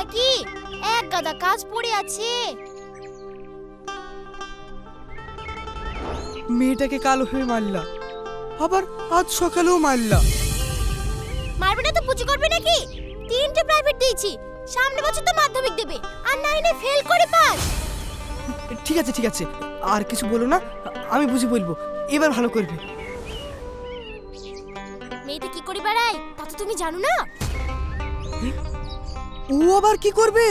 নাকি? এক গাদা কাজ পড়ে আছে। মেয়েটাকে কালো হয়ে মারলা, আবার আজ সকালেও মারলা। মারবে না তো পুজো করবে নাকি? 3টে প্রাইভেট দিয়েছি, সামনে বছর তো মাধ্যমিক দেবে, আর 9-এ ফেল করে পাস। ঠিক আছে ঠিক আছে, আর কিছু বলো না, আমি বুঝি বলবো, এবার ভালো করবে। মেয়েটা কি করে বেড়ায় তা তো তুমি জানো না? ও আবার কি করবে?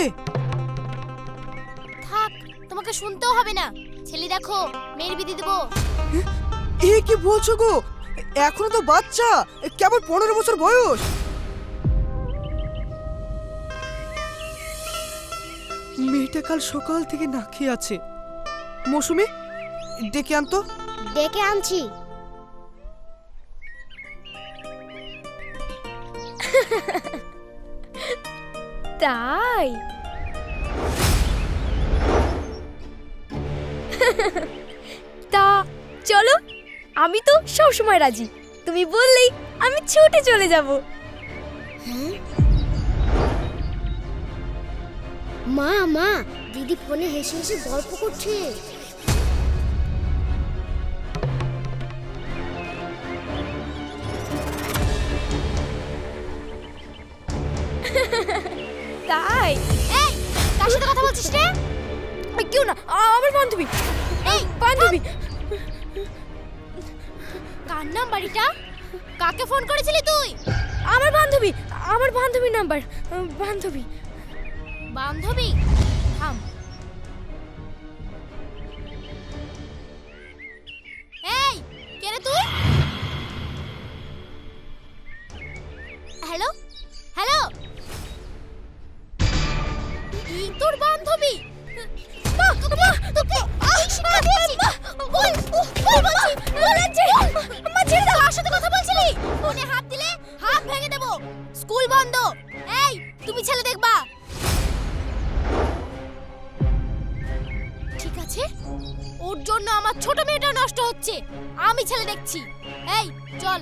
থাক, তোমাকে শুনতেও হবে না। ছেলে দেখো, মেয়ের বিয়ে দেবো। এ কি বলছো গো? এখনো তো বাচ্চা, কেবল 15 বছর বয়স। মেয়েটা কাল সকাল থেকে না খেয়ে আছে। মৌসুমী, ডেকে আনতো। ডেকে আনছি। তাই তা চলো, আমি তো সব সময় রাজি। তুমি বললেই আমি ছুটে চলে যাব। মা মা, দিদি ফোনে হেসে হেসে গল্প করছে। তাই এই, কার সাথে কথা বলছিস রে? কেউ না, আমার বান্ধবী। এই বান্ধবী। কার নাম্বার এটা? কাকে ফোন করেছিলি তুই? আমার বান্ধবীর নাম্বার। বান্ধবী। বান্ধবী? থাম। এই, কে রে তুই? হ্যালো হ্যালো, তোর বান্ধবী? মা মা, তোকে শিক্ষা দিয়েছি। বল বল বলছি, বলেছি। মা ছেড়ে দাও। কার সাথে কথা বলছিলি? ফোনে হাত দিলে হাত ভেঙে দেব। স্কুল বন্ধ। এই, তুমি ছেলে দেখবা। ঠিক আছে, ওর জন্য আমার ছোট মেয়েটা নষ্ট হচ্ছে। আমি ছেলে দেখছি। এই চল।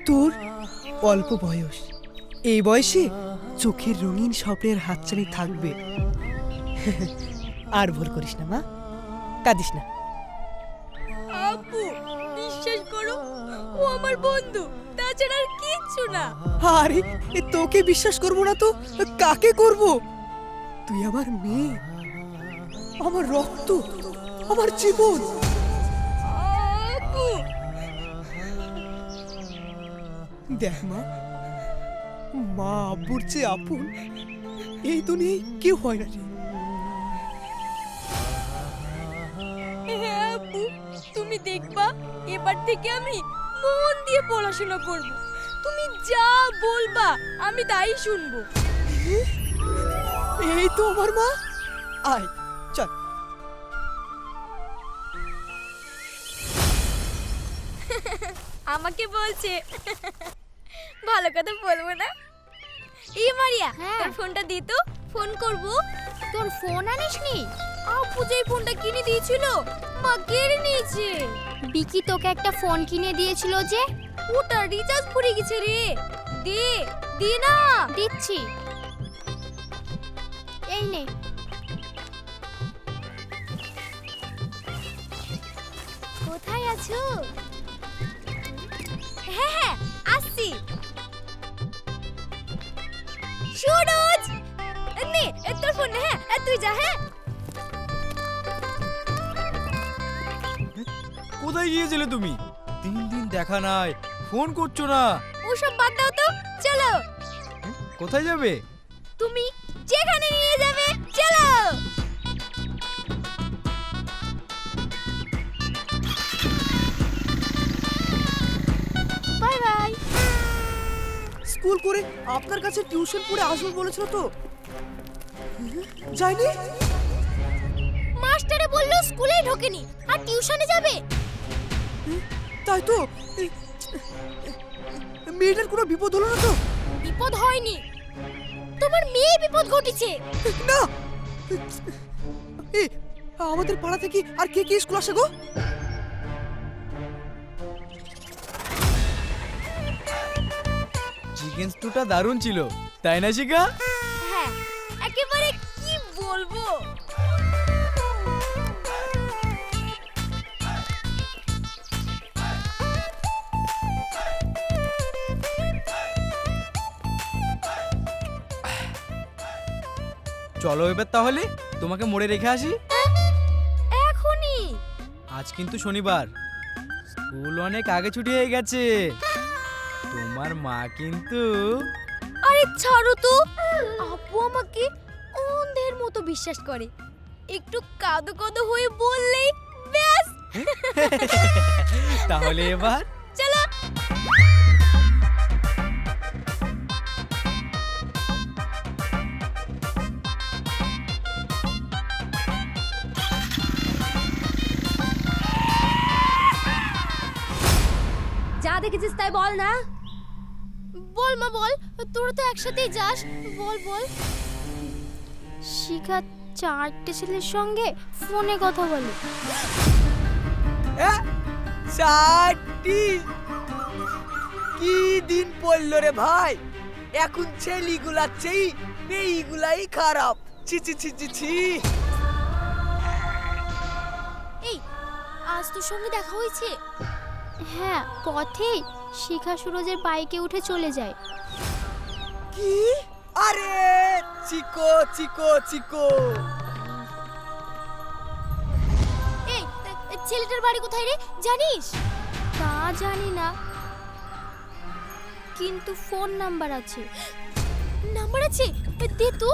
তোর অল্প বয়স, এই বয়সে চোখের রঙিন স্বপ্নের হাতছানি থাকবে। আর ভুল করিস না মা, কাঁদিস না। আপু, বিশ্বাস করো, ও আমার বন্ধু, তাছাড়া আর কিচ্ছু না। আরে তোকে বিশ্বাস করব না তো কাকে করব? তুই আমার মেয়ে, আমার রক্ত, আমার জীবন। আপু, দেখ মা, মা আব্বুর চেয়ে আপন এই দুনিয়ায় কেউ হয় না রে। হ্যাঁ আপু, তুমি দেখবা এবার থেকে আমি মন দিয়ে পড়াশোনা করব। তুমি যা বলবা আমি তাই শুনবো। এই তো আমার মা। আয় চল। আমাকে বলছে, ভালো কথা বলবো না। এই মারিয়া, হ্যাঁ। তোর ফোনটা দে তো, ফোন করব। তোর ফোন আনিসনি? আপু যে ফোনটা কিনে দিয়েছিল মা কেড়ে নিয়েছে। বিকি তোকে একটা ফোন কিনে দিয়েছিল যে? ওটা রিচার্জ ফুরে গেছে রে। দে দে না। দিচ্ছি, এই নে। কোথায় আছো? হ্যাঁ হ্যাঁ, আসছি। সুরজ, নে তোর ফোন। হ্যাঁ তুই যা। হ্যাঁ, কোথায় গিয়েছিলে তুমি? 3 দিন দেখা নাই, ফোন করছো না। ওসব বাদ দাও তো, চলো। কোথায় যাবে? তুমি যেখানে নিয়ে যাবে চলো। Bye bye. স্কুল করে আপনার কাছে টিউশন পড়ে আসবো বলেছিল তো, যাইনি। মাস্টারে বললো স্কুলে ঢোকেনি, আর টিউশনে যাবে? তাই তো। মেয়েটার কোনো বিপদ হলো না তো? বিপদ হয়নি। তোমার মেয়ে বিপদ ঘটেছে। না এ আমাদের পাড়া থেকে আর কে কে স্কুল আসে গো? চিকেন স্টুটা দারুণ ছিল, তাই না শিখা? হ্যাঁ, একেবারে কি বলবো। চলো এবার তাহলে তোমাকে মোড়ে রেখে আসি। এখনই? আজ কিন্তু শনিবার, স্কুল অনেক আগে ছুটি হয়ে গেছে। তোমার মা কিন্তু আরে ছাড়ো তো, আপু আমাকে অন্ধের মতো বিশ্বাস করে। একটু কাঁদো কাঁদো হয়ে বললেই ব্যাস। তাহলে এবার চলো। যা দেখেছিস তাই বল না। বল মা বল, তোরা তো একসাথেই যাস, বল বল। শিখা 4টে ছেলের সঙ্গে ফোনে কথা বলে। চারটি? কি দিন পড়লো রে ভাই, এখন ছেলেগুলা চেয়ে মেয়েগুলাই খারাপ। ছি ছি ছি ছি ছি। এই আজ তোর সঙ্গে দেখা হয়েছে? হ্যাঁ, পথেই শিখা সুরজের বাইকে উঠে চলে যায়। কি? আরে চিকো চিকো চিকো। এই ছেলেটার বাড়ি কোথায় রে, জানিস? তা জানি না, কিন্তু ফোন নাম্বার আছে। নাম্বার আছে? দে তো।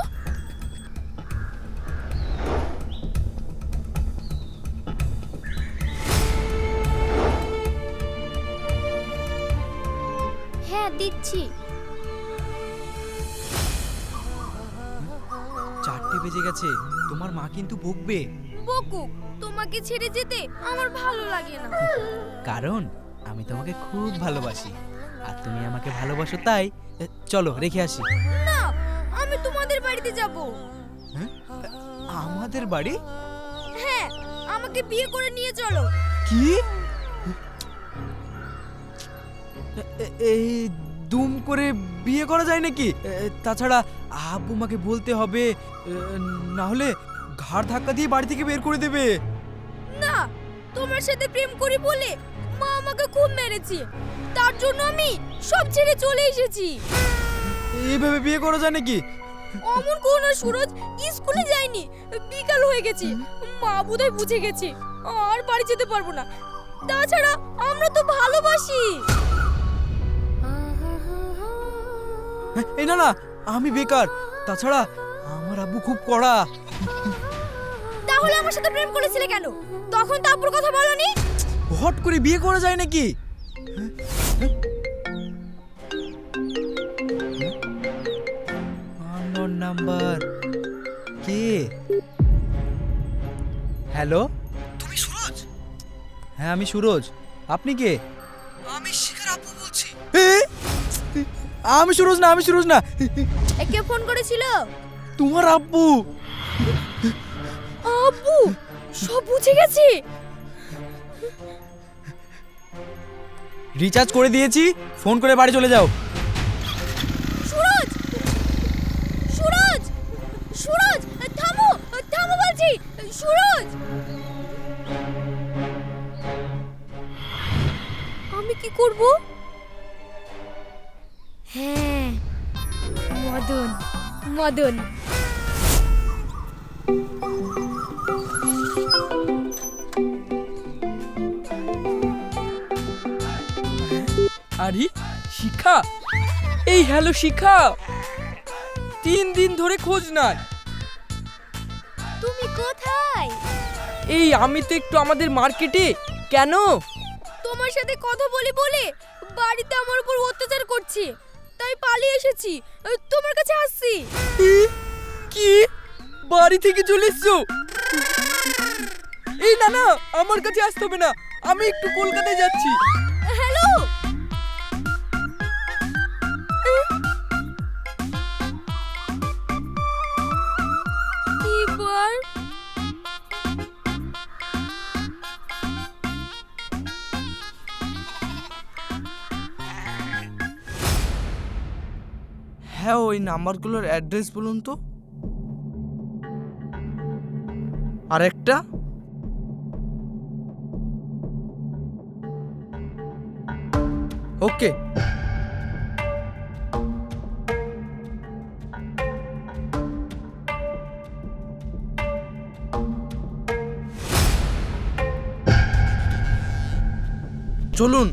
হ্যাঁ দিচ্ছি। 4টে বেজে গেছে, তোমার মা কিন্তু বকবে। বকুক, তোমাকে ছেড়ে যেতে আমার ভালো লাগে না। কারণ আমি তোমাকে খুব ভালোবাসি, আর তুমি আমাকে ভালোবাসো, তাই চলো রেখে আসি। না, আমি তোমাদের বাড়িতে যাব। হ্যাঁ? আমাদের বাড়ি? হ্যাঁ, আমাকে বিয়ে করে নিয়ে চলো। কি? এই দুম করে বিয়ে করা যায় নাকি? তাছাড়া আব্বু মাকে বলতে হবে, না হলে ঘাড় ধাক্কা দিয়ে বাড়ি থেকে বের করে দেবে। না, তোমার সাথে প্রেম করি বলে মা আমাকে খুব মেরেছে, তার জন্য আমি সব ছেড়ে চলে এসেছি। এইভাবে বিয়ে করা যায় নাকি? অমন কোন সুরজ স্কুলে যায়নি, বিকাল হয়ে গেছে, মা বোধহয় বুঝে গেছে আর বাড়ি যেতে পারবো না। তাছাড়া আমরা তো ভালোবাসি। এই না না, আমি বেকার, তাছাড়া আমার আব্বু খুব কড়া। তাহলে আমার সাথে প্রেম করেছিলে কেন? তখন তো আপুর কথা বলনি। হট করে বিয়ে করা যায় নাকি? Unknown number. কে? হ্যালো, তুমি সুরজ? হ্যাঁ আমি সুরজ, আপনি কে? আমি শিখার আব্বু বলছি। আমি সুরজ না, আমি সুরজ না, কে ফোন করেছিল? তোমার আব্বু। আব্বু সব বুঝে গেছে। রিচার্জ করে দিয়েছি, ফোন করে বাড়ি চলে যাও। সুরজ, সুরজ, সুরজ, থামো, থামো বলছি। সুরজ, আমি কি করব? হ্যাঁ, মদন, মদন। আরে শিখা, এই হ্যালো শিখা, 3 দিন ধরে খোঁজ নাই। তুমি কোথায়? এই আমি তো একটু আমাদের মার্কেটে। কেন? তোমার সাথে কথা বলি বলে বাড়িতে আমার উপর অত্যাচার করছে, তাই পালিয়ে এসেছি, তোমার কাছে আসছি। কি? বাড়ি থেকে চলে এসছো? এই না না, আমার কাছে আসতে হবে না, আমি একটু কলকাতায় যাচ্ছি। হ্যালো, হ্যাঁ ওই নাম্বারগুলোর অ্যাড্রেস বলুন তো। আরেকটা? ওকে। চলুন।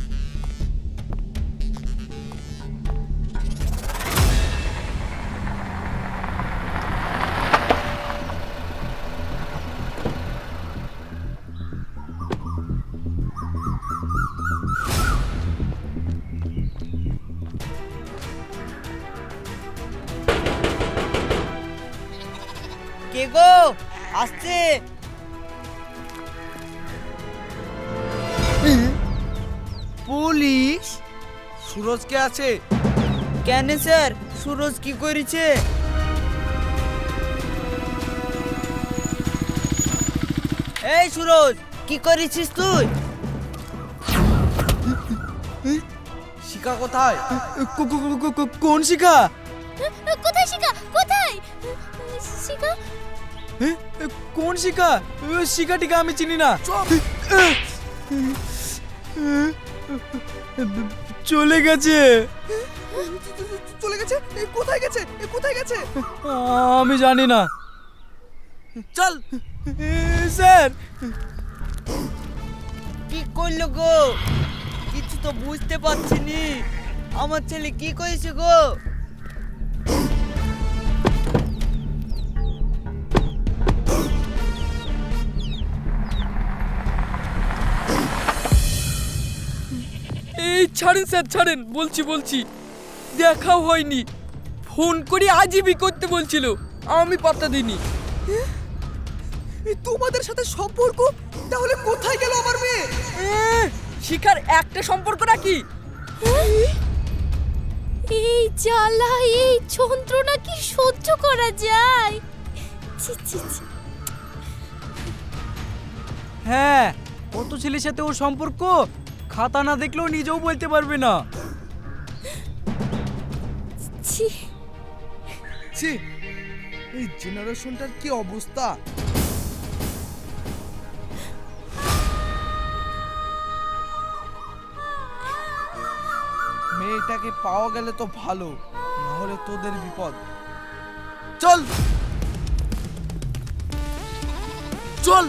কে গো আসছে? পুলিশ? সুরজ কে আছে? কেন স্যার, সুরজ কি করেছে? এই সুরজ, কি করেছিস তুই? শিখা কোথায়? কোন শিখা? কোথায় শিখা? কোথায় শিখা? কোন শিখা? শিখা টিকা আমি চিনি না। চলে গেছে। চলে গেছে? কোথায় গেছে? কোথায় গেছে? আমি জানি না। চল। স্যার, কি করলো গো? কিছু তো বুঝতে পারছি নি। আমার ছেলে কি করেছে গো? এই ছাড়েন স্যার, ছাড়েন, বলছি দেখাও হয়নি। ফোন করে আজীবী করতে বলছিল, আমি পাত্তা দিইনি। তোমাদের সাথে সম্পর্ক? তাহলে কোথায় গেল আমার মেয়ে? শিখার একটা সম্পর্ক নাকি? এই জ্বালা, এই যন্ত্রণা কি সহ্য করা যায়? ছি ছি ছি। হ্যাঁ, কত ছেলের সাথে ওর সম্পর্ক খাতা না দেখলেও নিজেও বলতে পারবে না। ছি। ছি, এই জেনারেশনটার কি অবস্থা! মেয়েটাকে পাওয়া গেলে তো ভালো, না হলে তোদের বিপদ। চল চল।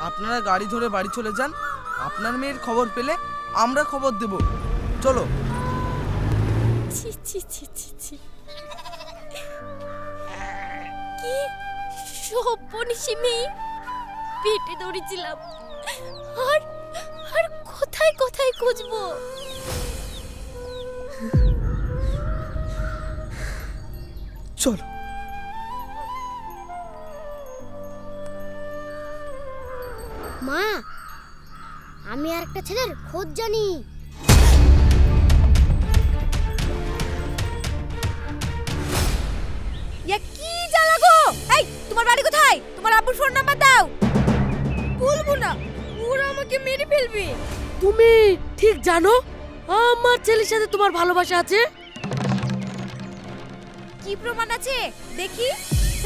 আপনারা গাড়ি ধরে বাড়ি চলে যান। আপনার মেয়ের খবর পেলে আমরা খবর দেব। চলো। ছি ছি ছি ছি ছি। কি সপনিশি মেয়ে পেটে ধরেছিলাম, আর আর কোথায় কোথায় খুঁজবো? চলো। মা, আমি আর একটা ছেলের খোঁজ জানি। কি জ্বালা গো? এই, তোমার বাড়ি কোথায়? তোমার আব্বুর ফোন নাম্বার দাও। বলবো না, ওরা আমাকে মেরে ফেলবে। তুমি ঠিক জানো আমার ছেলের সাথে তোমার ভালোবাসা আছে? কি প্রমাণ আছে দেখি?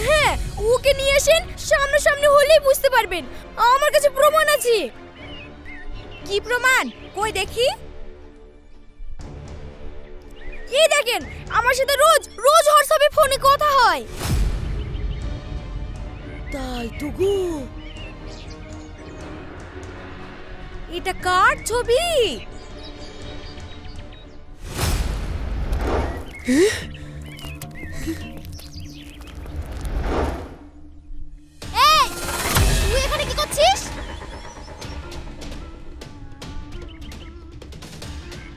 হ্যাঁ, ওকে নিয়ে আসেন, সামনাসামনি হলেই বুঝতে পারবেন। আমার কাছে প্রমাণ আছে। কি প্রমাণ? কই দেখি। এই দেখেন, আমার সাথে রোজ রোজ হোয়াটসঅ্যাপে ফোনে কথা হয়। তাই তো গো। এটা কার ছবি? এই, তুই এখানে কি করছিস?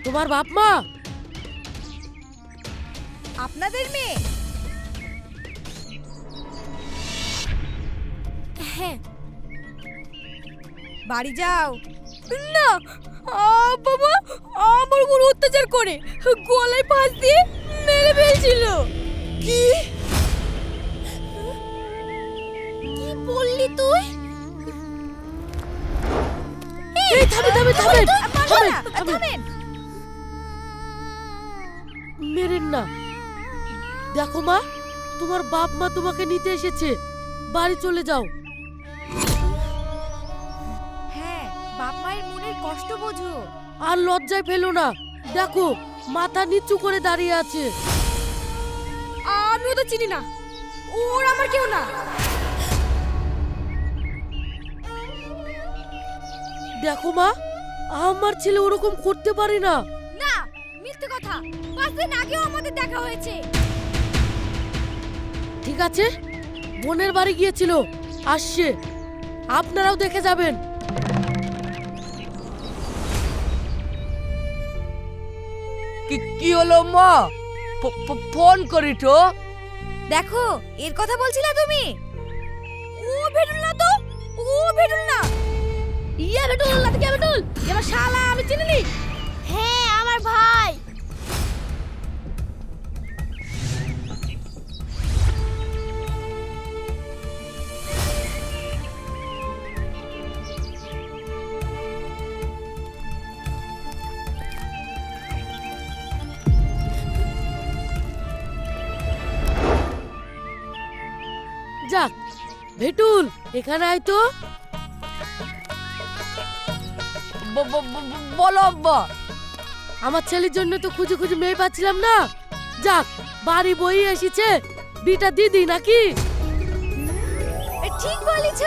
তোমার বাপ মা আপনাদের মেয়ে? হ্যাঁ। বাড়ি যাও। না, বাবা আমার উপর অত্যাচার করে গলায় ফাঁস দিয়ে মেরে ফেলছিল। কি কি বললি তুই? এই থামেন থামেন থামেন থামেন থামেন থামেন। মেরেন না। দেখো মা, তোমার বাপ মা তোমাকে নিতে এসেছে, বাড়ি চলে যাও। হ্যাঁ, বাপ মায়ের মনের কষ্ট বোঝো। আর লজ্জায় ফেলো না। দেখো মাথা নিচু করে দাঁড়িয়ে আছে। আমি ওদের চিনি না, ওর আমার কেউ না। দেখো মা, আমার ছেলে ওরকম করতে পারে না। না, মিথ্যে কথা। 5 দিন আগেও আমাদের দেখা হয়েছে। ঠিক আছে, বোনের বাড়ি গিয়েছিল, আসছে, আপনারাও দেখে যাবেন। কি হলো মা? ফোন করি তো। দেখো, এর কথা বলছিলে তুমি। ও ভেটুল না তো, ও ভেটুল না। ইয়া বেটুল না, কে বেটুল? এবার শালা আমি চিনিনি। হ্যাঁ, আমার ভাই। যাক, ভেটুল এখানে আয় তো। বলো আব্বা। আমার ছেলের জন্য তো খুঁজে খুঁজে মেয়ে পাচ্ছিলাম না। যাক, বাড়ি বই এসেছে, বিটা দিদি নাকি? ঠিক বলেছ।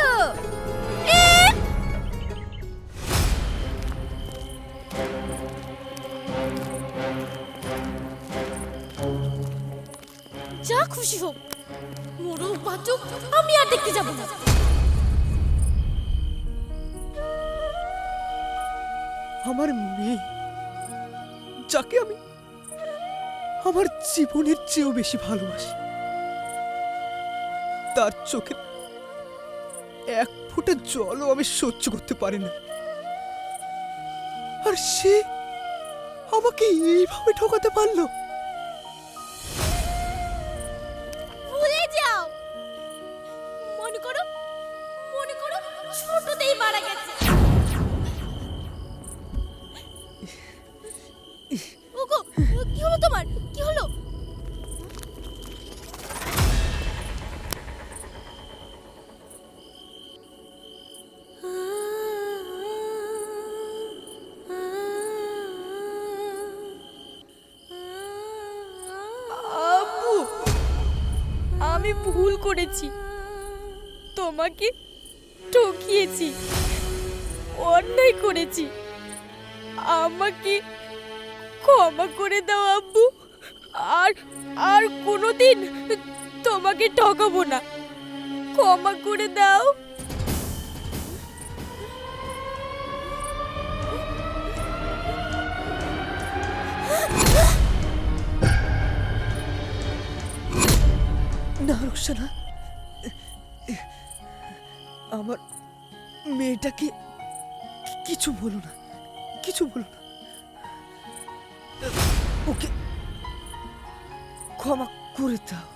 যা খুশি হোক, মরুক বাঁচুক, আমি আর দেখতে যাব না। আমার মেয়ে, যাকে আমি আমার জীবনের চেয়েও বেশি ভালোবাসি, তার চোখে এক ফোঁটা জলও আমি সহ্য করতে পারি না। আর সে আমাকে এইভাবে ঠকাতে পারলো। ভুলে যাও। মনে করো ছোটতেই মারা গেছে। ওগো, কি হলো তোমার? কি হলো? আব্বু, আমি ভুল করেছি, তোমাকে ঠকিয়েছি, অন্যায় করেছি। আমাকে ক্ষমা করে দাও আব্বু। আর আর কোনোদিন তোমাকে ঠকাবো না। ক্ষমা করে দাও। না রোকসানা, আমার মেয়েটাকে কিছু বলো না, কিছু বলো না। ওকে ক্ষমা করে দাও।